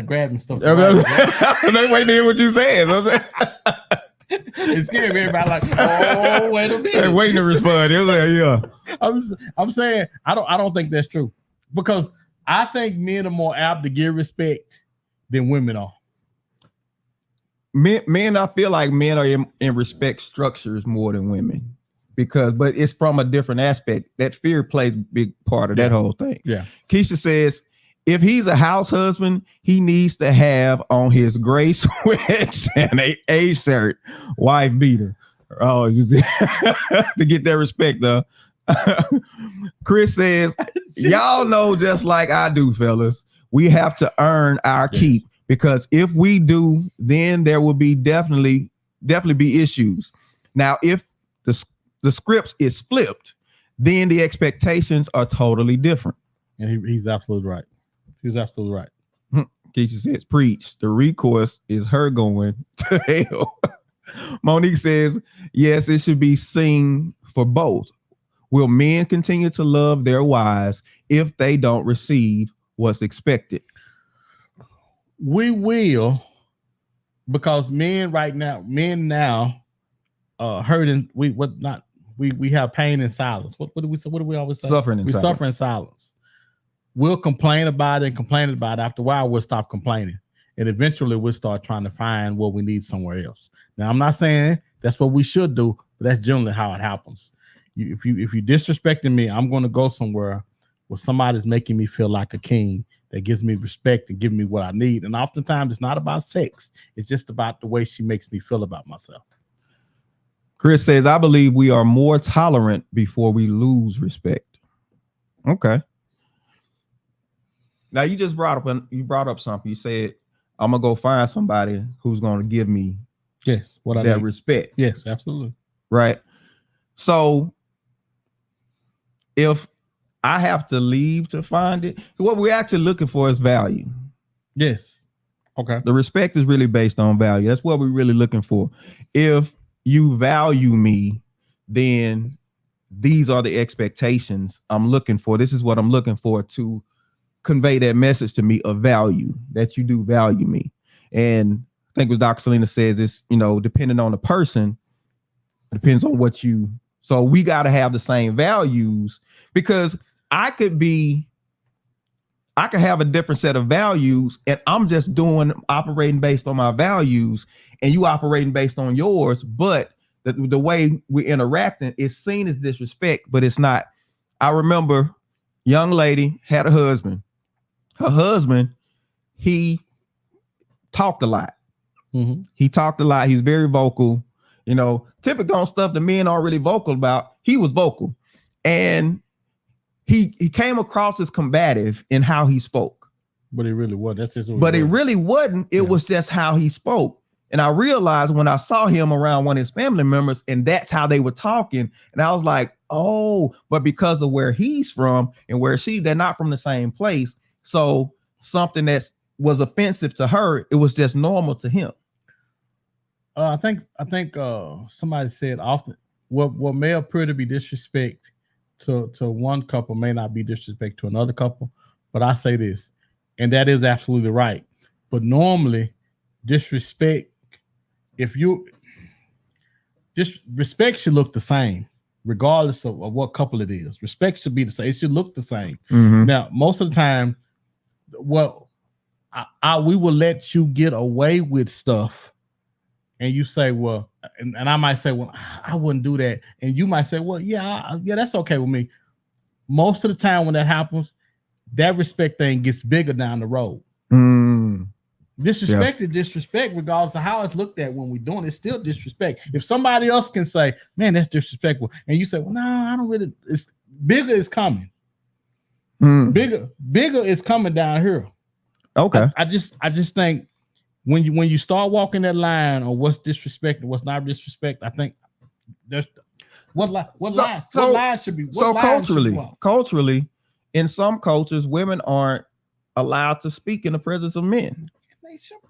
grabbing stuff. They waiting to hear what you saying. It's scared everybody like, oh, wait a minute. They're waiting to respond. They're like, yeah. I'm saying I don't think that's true, because I think men are more apt to give respect than women are. Men, I feel like men are in respect structures more than women, but it's from a different aspect. That fear plays a big part of that whole thing. Yeah. Keisha says, if he's a house husband, he needs to have on his gray sweats and a shirt, wife beater. Oh, to get that respect, though. Chris says, y'all know just like I do, fellas, we have to earn our keep, because if we do, then there will be definitely be issues. Now, if the script is flipped, then the expectations are totally different. And he's absolutely right. He's absolutely right. Keisha says, preach. The recourse is her going to hell. Monique says, yes, it should be seen for both. Will men continue to love their wives if they don't receive what's expected? We will, because men now hurting. We have pain in silence. What do we always say? Suffering in silence. Suffer in silence. We'll complain about it. After a while, we'll stop complaining, and eventually we'll start trying to find what we need somewhere else. Now, I'm not saying that's what we should do, but that's generally how it happens. If you disrespecting me, I'm going to go somewhere where somebody's making me feel like a king, that gives me respect and giving me what I need. And oftentimes, it's not about sex; it's just about the way she makes me feel about myself. Chris says, I believe we are more tolerant before we lose respect. Okay. Now you just brought up something. You said, I'm gonna go find somebody who's gonna give me that respect. Yes, absolutely. Right. So if I have to leave to find it, what we're actually looking for is value. Yes. Okay. The respect is really based on value. That's what we're really looking for. If you value me, then these are the expectations I'm looking for. This is what I'm looking for to convey that message to me of value, that you do value me. And I think what Dr. Selena says is, depending on the person, depends on what you. So we got to have the same values, because I could have a different set of values, and I'm just operating based on my values, and you operating based on yours. But the way we're interacting is seen as disrespect, but it's not. I remember young lady had a husband. Her husband, he talked a lot. Mm-hmm. He talked a lot. He's very vocal. Typical on stuff the men aren't really vocal about. He was vocal, and he came across as combative in how he spoke. But it really wasn't. That's just. It really wasn't. It was just how he spoke. And I realized when I saw him around one of his family members, and that's how they were talking. And I was like, oh, but because of where he's from and where they're not from the same place. So something that was offensive to her, it was just normal to him. I think somebody said often what may appear to be disrespect to one couple may not be disrespect to another couple. But I say this, and that is absolutely right. But normally, disrespect, respect should look the same, regardless of what couple it is. Respect should be the same. It should look the same. Mm-hmm. Now, most of the time, we will let you get away with stuff, and you say, well, and I might say, well, I wouldn't do that, and you might say, well, yeah, that's okay with me. Most of the time when that happens, that respect thing gets bigger down the road. Disrespect is disrespect, regardless of how it's looked at when we're doing it. It's still disrespect. If somebody else can say, man, that's disrespectful, and you say, well, no, I don't really, it's bigger is coming. Bigger is coming down here. Okay. I just think when you start walking that line on what's disrespect and what's not disrespect, I think there's what line should be. So culturally, in some cultures, women aren't allowed to speak in the presence of men. What's wrong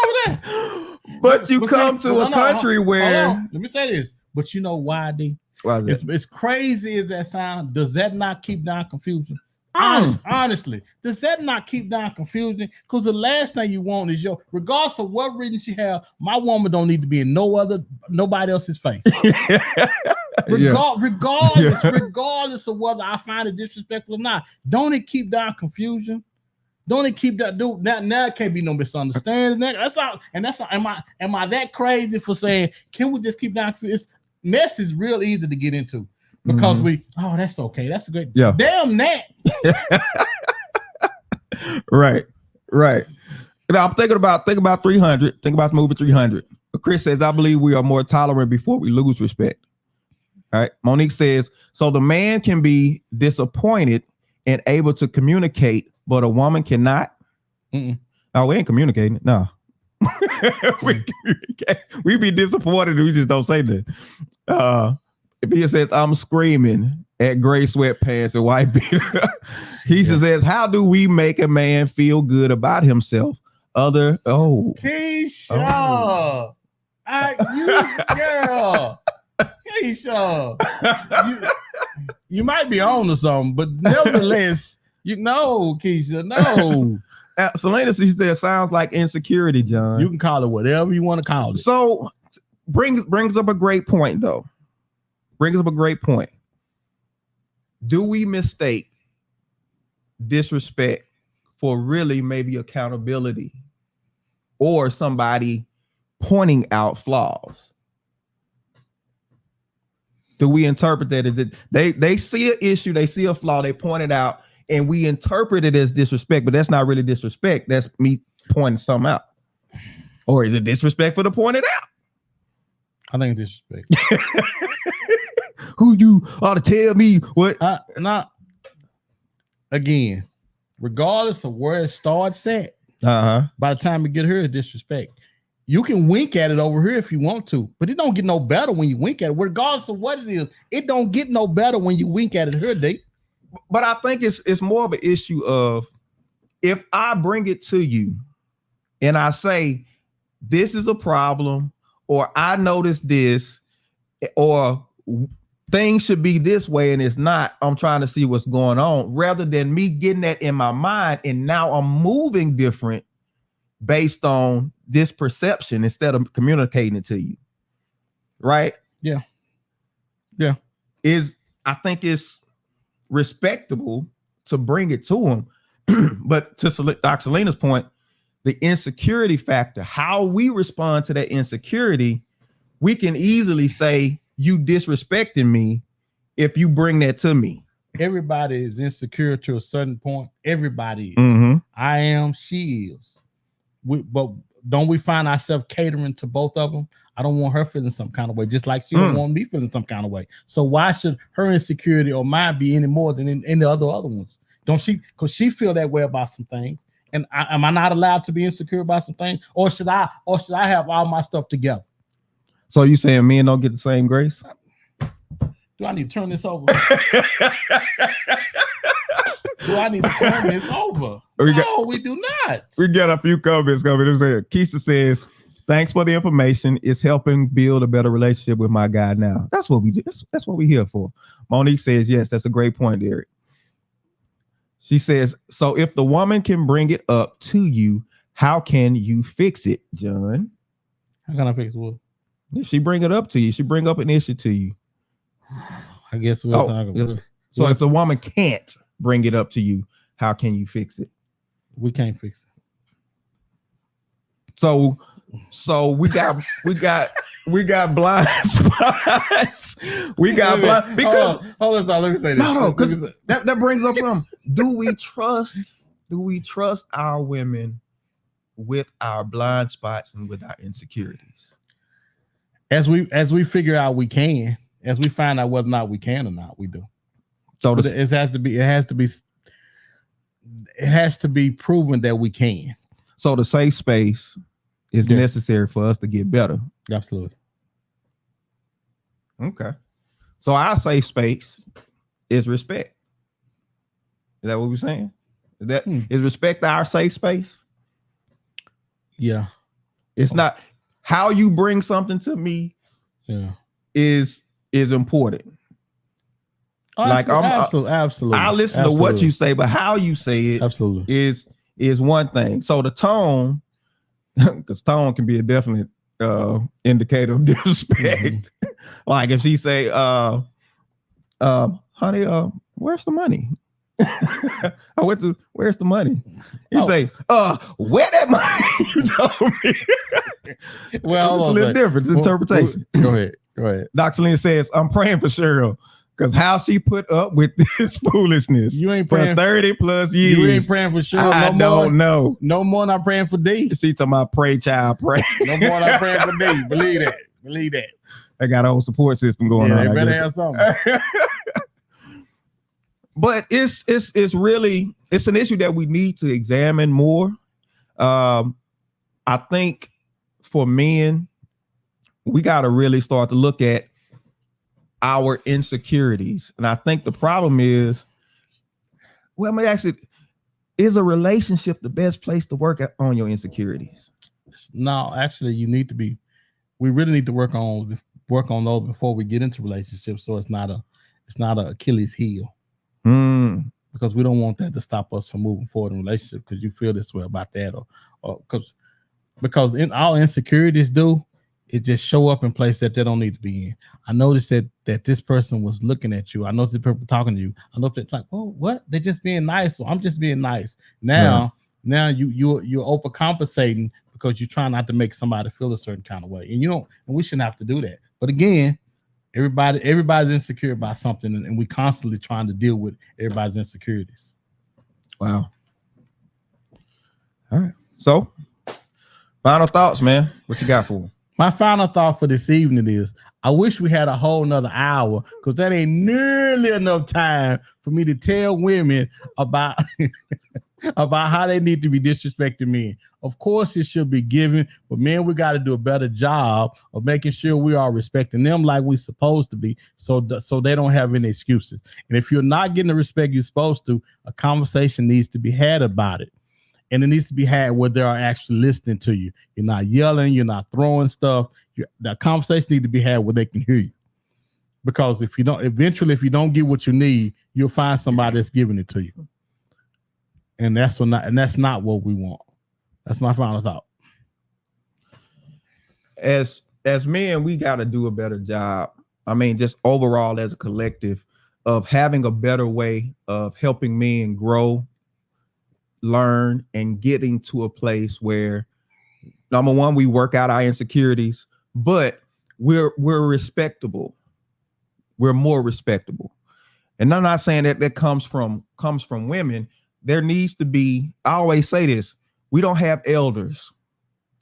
with that? But you come to a country where. Let me say this. But you know why, D? Why is it? It's crazy as that sound. Does that not keep down confusion? Honestly, does that not keep down confusion? Because the last thing you want is regardless of what reason she have, my woman don't need to be in nobody else's face. Regardless of whether I find it disrespectful or not, don't it keep down confusion? Don't it keep that dude? Now it can't be no misunderstanding. That's all. And that's all. Am I that crazy for saying? Can we just keep down confusion? Mess is real easy to get into because that's okay. That's a great. Yeah. Damn that. Right. Now I'm thinking about 300. Think about the movie 300. Chris says, I believe we are more tolerant before we lose respect. All right. Monique says, so the man can be disappointed and able to communicate, but a woman cannot. No, we ain't communicating. No. we be disappointed. We just don't say that. He says, I'm screaming at gray sweatpants and white beater. He says, how do we make a man feel good about himself? Keisha, girl, Keisha, you might be on to something, but nevertheless, Keisha, no. Selena, she said, sounds like insecurity, John. You can call it whatever you want to call it. So brings up a great point, though. Do we mistake disrespect for really maybe accountability or somebody pointing out flaws? Do we interpret that as they see an issue, they see a flaw, they point it out, and we interpret it as disrespect, but that's not really disrespect. That's me pointing something out. Or is it disrespectful to point it out? I think it's disrespect. Who you ought to tell me what? Again, regardless of where it starts at, by the time you get here, it's disrespect. You can wink at it over here if you want to, but it don't get no better when you wink at it. Regardless of what it is, it don't get no better when you wink at it here, D. But I think it's more of an issue of if I bring it to you and I say, this is a problem, or I noticed this, or things should be this way and it's not, I'm trying to see what's going on, rather than me getting that in my mind and now I'm moving different based on this perception instead of communicating it to you. Right? Yeah. I think it's respectable to bring it to him. But to Dr. Selena's point, the insecurity factor, how we respond to that insecurity, we can easily say, you disrespecting me if you bring that to me. Everybody is insecure to a certain point. Everybody is. I am, she is. But don't we find ourselves catering to both of them? I don't want her feeling some kind of way, just like she don't want me feeling some kind of way. So why should her insecurity or mine be any more than any other ones? Don't she? Because she feel that way about some things. And am I not allowed to be insecure about some things? Or should I have all my stuff together? So you saying men don't get the same grace? Do I need to turn this over? Do I need to turn this over? We do not. We got a few comments coming. Keisha says, thanks for the information. It's helping build a better relationship with my guy now. That's what we do. That's what we're here for. Monique says, yes, that's a great point, Derrick. She says, so if the woman can bring it up to you, how can you fix it, John? How can I fix what? If she bring it up to you, she bring up an issue to you. I guess we'll talk about it. So if the woman can't bring it up to you, how can you fix it? We can't fix it. So we got blind spots. We got blind because hold on, let me say this. No, because that brings up do we trust our women with our blind spots and with our insecurities? As we figure out we can, as we find out whether or not we can or not, we do. So it has to be it has to be proven that we can. So the safe space is necessary for us to get better. Absolutely. Okay. So our safe space is respect. Is that what we're saying? Is respect our safe space? Yeah. It's not how you bring something to me. Yeah. Is important. Oh, like absolutely. I listen to what you say, but how you say it is one thing. So the tone, because tone can be a definite indicator of disrespect. Like if she say, honey, where's the money? Where's the money? You say, where that money? You told me. Well, it's a little different. It's interpretation. Go ahead. Dr. Lynn says, I'm praying for Cheryl because how she put up with this foolishness. You ain't praying for 30 plus years. You ain't praying for Cheryl. I don't know. No more than I'm praying for D. She talking about pray, child, pray. No more than I'm praying for D. Believe that. I got a whole support system going on. They better have something. But it's really an issue that we need to examine more. I think for men, we got to really start to look at our insecurities. And I think the problem is, well, is a relationship the best place to work on your insecurities? No, actually, we really need to work on those before we get into relationships. So it's not a Achilles heel. Because we don't want that to stop us from moving forward in relationship because you feel this way about that or because in our insecurities it just show up in places that they don't need to be in. I noticed that this person was looking at you. I noticed the people talking to you. I know it's like, oh, what? They're just being nice. So I'm just being nice. Now you're overcompensating because you're trying not to make somebody feel a certain kind of way. And we shouldn't have to do that. But again, everybody's insecure about something, and we constantly trying to deal with everybody's insecurities. Wow. All right. So, final thoughts, man. What you got for them? My final thought for this evening is I wish we had a whole nother hour because that ain't nearly enough time for me to tell women about about how they need to be disrespecting men. Of course, it should be given, but man, we got to do a better job of making sure we are respecting them like we're supposed to be, so they don't have any excuses. And if you're not getting the respect you're supposed to, a conversation needs to be had about it. And it needs to be had where they are actually listening to you. You're not yelling, you're not throwing stuff. The conversation needs to be had where they can hear you. Because if you don't get what you need, you'll find somebody that's giving it to you. And that's not what we want. That's my final thought. As men, we got to do a better job. I mean, just overall as a collective of having a better way of helping men grow, learn, and getting to a place where, number one, we work out our insecurities, but we're respectable. We're more respectable. And I'm not saying that comes from women. There needs to be, I always say this, we don't have elders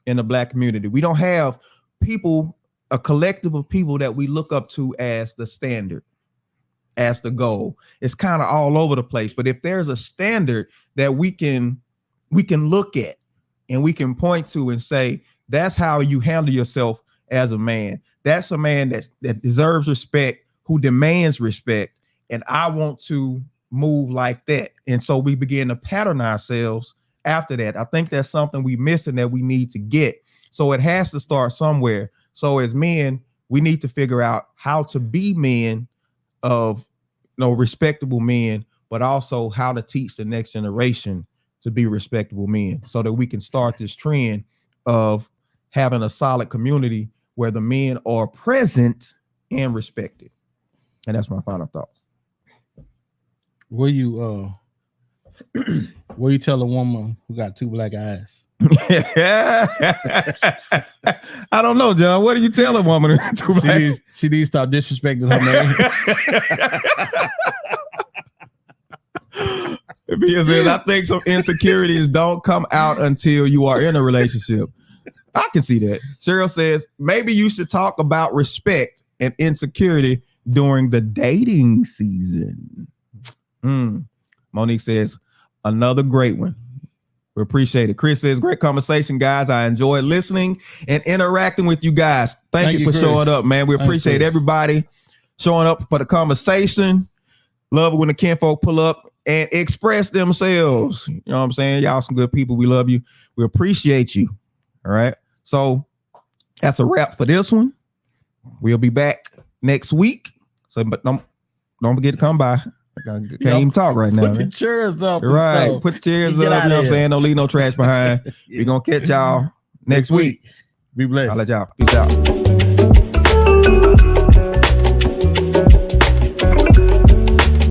in the Black community. We don't have people, a collective of people that we look up to as the standard, as the goal. It's kind of all over the place. But if there's a standard that we can look at and we can point to and say, that's how you handle yourself as a man. That's a man that deserves respect, who demands respect. And I want to move like that. And so we begin to pattern ourselves after that. I think that's something we missing that we need to get. So it has to start somewhere. So as men, we need to figure out how to be men of respectable men, but also how to teach the next generation to be respectable men so that we can start this trend of having a solid community where the men are present and respected. And that's my final thoughts. Will you tell a woman who got two black eyes? I don't know, John. What do you tell a woman? She needs to stop disrespecting her man. Because I think some insecurities don't come out until you are in a relationship. I can see that. Cheryl says maybe you should talk about respect and insecurity during the dating season. Monique says another great one. We appreciate it. Chris says, great conversation, guys. I enjoyed listening and interacting with you guys. Thank you for Chris. showing up, man. We appreciate everybody showing up for the conversation. Love it when the kinfolk pull up and express themselves. You know what I'm saying? Y'all some good people. We love you. We appreciate you. All right. So that's a wrap for this one. We'll be back next week. So, but don't forget to come by. I can't even talk right now. Put your chairs up. Right. Put your chairs up. You know what I'm saying? Don't leave no trash behind. We're going to catch y'all next week. Be blessed. I'll let y'all. Peace out.